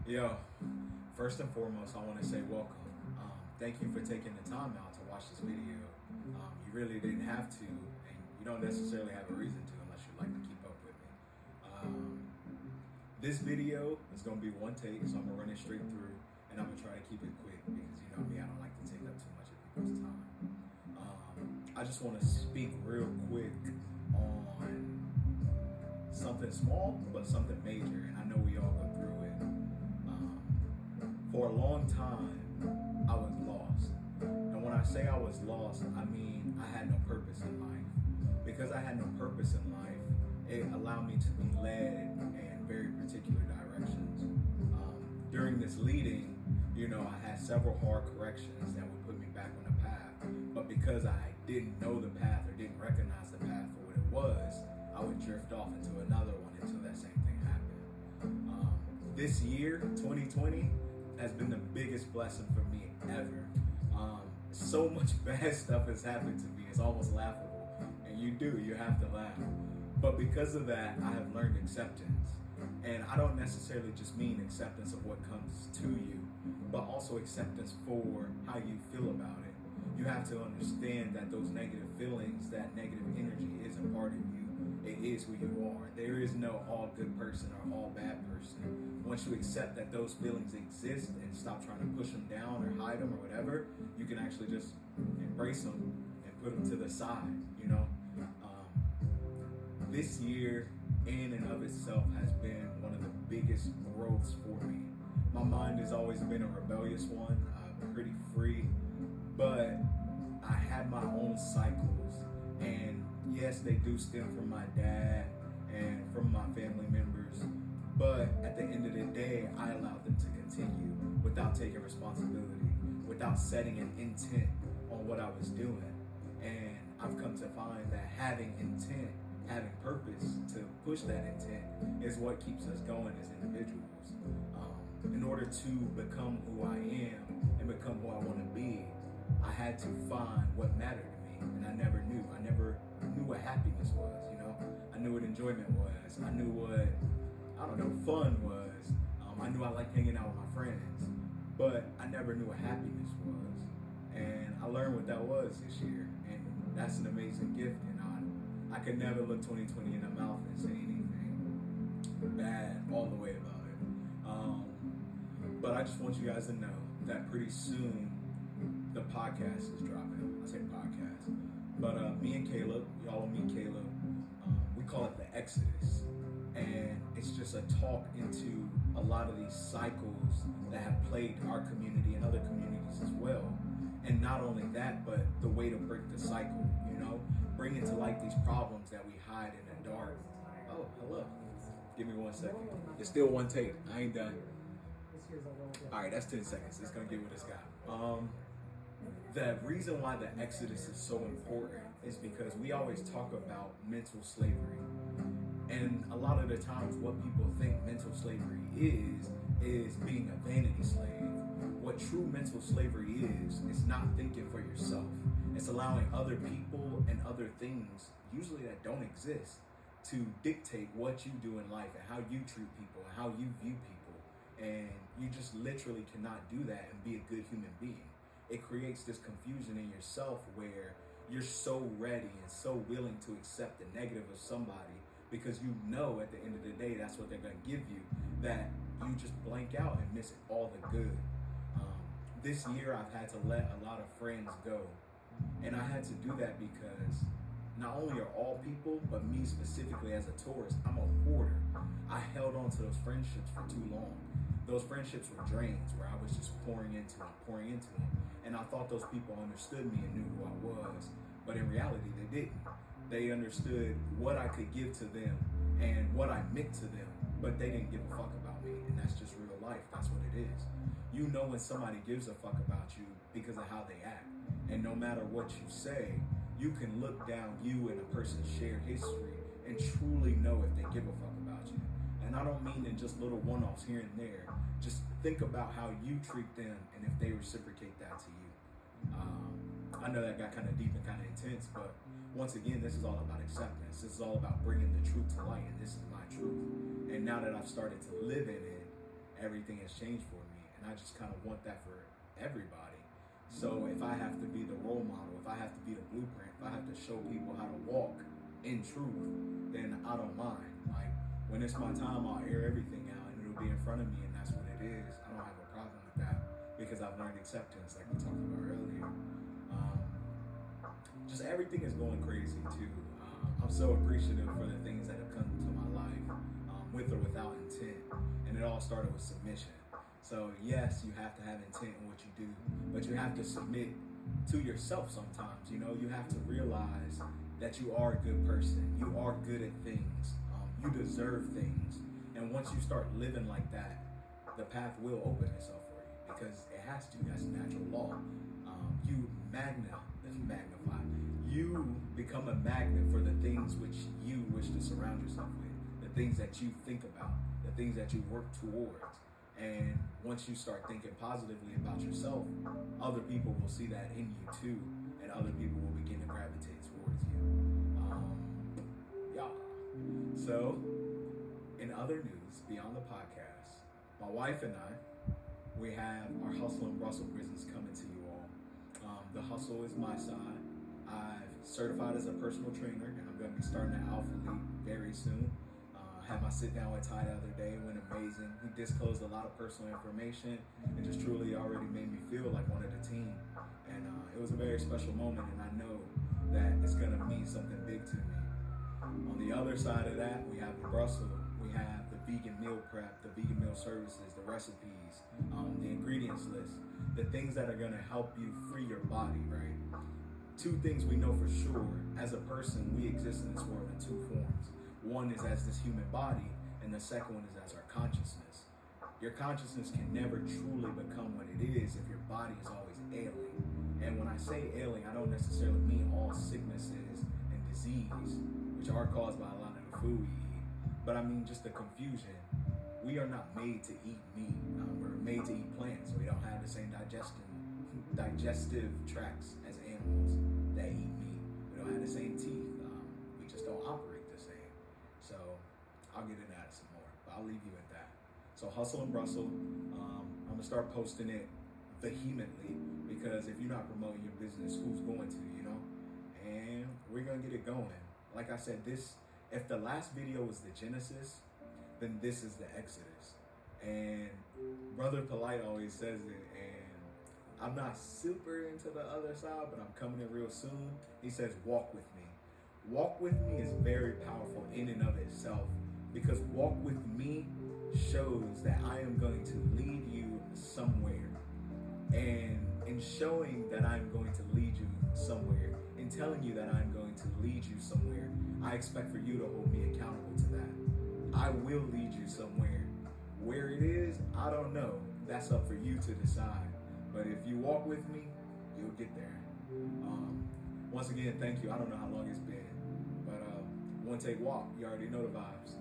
Yo, first and foremost, I want to say welcome. Thank you for taking the time out to watch this video. You really didn't have to, and you don't necessarily have a reason to unless you'd like to keep up with me. This video is going to be one take, so I'm going to run it straight through, and I'm going to try to keep it quick because you know me, I don't like to take up too much of people's time. I just want to speak real quick on something small, but something major, and I know we all go through it. For a long time, I was lost. And when I say I was lost, I mean I had no purpose in life. Because I had no purpose in life, it allowed me to be led in very particular directions. During this leading, I had several hard corrections that would put me back on the path. But because I didn't know the path or didn't recognize the path for what it was, I would drift off into another one until that same thing happened. This year, 2020, has been the biggest blessing for me ever. So much bad stuff has happened to me, it's almost laughable. And you have to laugh. But because of that, I have learned acceptance. And I don't necessarily just mean acceptance of what comes to you, but also acceptance for how you feel about it. You have to understand that those negative feelings, that negative energy is a part of you. It is who you are. There is no all good person or all bad person. Once you accept that those feelings exist and stop trying to push them down or hide them or whatever, you can actually just embrace them and put them to the side, This year in and of itself has been one of the biggest growths for me. My mind has always been a rebellious one, pretty free, but I have my own cycles, and yes, they do stem from my dad and from my family members, but at the end of the day, I allowed them to continue without taking responsibility, without setting an intent on what I was doing. And I've come to find that having intent, having purpose to push that intent is what keeps us going as individuals. In order to become who I am and become who I want to be, I had to find what mattered to me, and I never knew. I never knew what happiness was, I knew what enjoyment was. I knew what, fun was. I knew I liked hanging out with my friends, but I never knew what happiness was. And I learned what that was this year, and that's an amazing gift, and I could never look 2020 in the mouth and say anything bad all the way about it. But I just want you guys to know that pretty soon the podcast is dropping. I say podcast, but me and Caleb, y'all will meet Caleb. We call it the Exodus, and it's just a talk into a lot of these cycles that have plagued our community and other communities as well. And not only that, but the way to break the cycle, bring into light these problems that we hide in the dark. Oh, hello. Give me 1 second. It's still one take. I ain't done. All right, that's 10 seconds. It's gonna get what it's got. The reason why the Exodus is so important is because we always talk about mental slavery. And a lot of the times what people think mental slavery is being a vanity slave. What true mental slavery is not thinking for yourself. It's allowing other people and other things, usually that don't exist, to dictate what you do in life and how you treat people and how you view people. And you just literally cannot do that and be a good human being. It creates this confusion in yourself where you're so ready and so willing to accept the negative of somebody because you know at the end of the day that's what they're going to give you, that you just blank out and miss all the good. This year I've had to let a lot of friends go, and I had to do that because not only are all people, but me specifically as a tourist, I'm a hoarder. I held on to those friendships for too long. Those friendships were drains where I was just pouring into them. And I thought those people understood me and knew who I was, but in reality they didn't. They understood what I could give to them and what I meant to them, but they didn't give a fuck about me, and that's just real life. That's what it is. You know when somebody gives a fuck about you because of how they act, and no matter what you say, you can look down you and a person's shared history and truly know if they give a fuck about you. And I don't mean in just little one-offs here and there. Just think about how you treat them and if they reciprocate that to you. I know that got kind of deep and kind of intense, but once again, this is all about acceptance. This is all about bringing the truth to light, and this is my truth. And now that I've started to live in it, everything has changed for me. And I just kind of want that for everybody. So if I have to be the role model, if I have to be the blueprint, if I have to show people how to walk in truth, then I don't mind. Like, when it's my time, I'll air everything out and it'll be in front of me, and that's what it is. I don't have a problem with that because I've learned acceptance, like we talked about earlier. Just everything is going crazy too. I'm so appreciative for the things that have come to my life, with or without intent. And it all started with submission. So yes, you have to have intent in what you do, but you have to submit to yourself sometimes. You know, you have to realize that you are a good person. You are good at things. You deserve things. And once you start living like that, the path will open itself for you because it has to. That's natural law. You magnify. You become a magnet for the things which you wish to surround yourself with, the things that you think about, the things that you work towards. And once you start thinking positively about yourself, other people will see that in you too, and other people will begin to gravitate towards you. Yeah. So, in other news, beyond the podcast, my wife and I, we have our Hustle and Bustle business coming to you all. The hustle is my side. I've certified as a personal trainer, and I'm going to be starting at Alpha League very soon. Had my sit down with Ty the other day, it went amazing. He disclosed a lot of personal information and just truly already made me feel like one of the team. And it was a very special moment, and I know that it's going to mean something big to me. On the other side of that, we have the Brussels. We have the vegan meal prep, the vegan meal services, the recipes, the ingredients list, the things that are going to help you free your body, right? Two things we know for sure. As a person, we exist in this world in two forms. One is as this human body, and the second one is as our consciousness. Your consciousness can never truly become what it is if your body is always ailing. And when I say ailing, I don't necessarily mean all sicknesses and disease, which are caused by a lot of the food we eat, but I mean just the confusion. We are not made to eat meat. We're made to eat plants. We don't have the same digestive tracts as animals that eat meat. We don't have the same teeth. We just don't operate the same. So I'll get into that some more, but I'll leave you at that. So Hustle and Bustle, I'm gonna start posting it vehemently because if you're not promoting your business, who's going to, you know? And we're gonna get it going. Like I said, if the last video was the Genesis, then this is the Exodus. And Brother Polite always says it, and I'm not super into the other side, but I'm coming in real soon. He says, walk with me. Walk with me is very powerful in and of itself, because walk with me shows that I am going to lead you somewhere. And in showing that I'm going to lead you somewhere, in telling you that I'm going to lead you somewhere, I expect for you to hold me accountable to that. I will lead you somewhere. Where it is, I don't know. That's up for you to decide. But if you walk with me, you'll get there. Once again, thank you. I don't know how long it's been, but one take walk. You already know the vibes.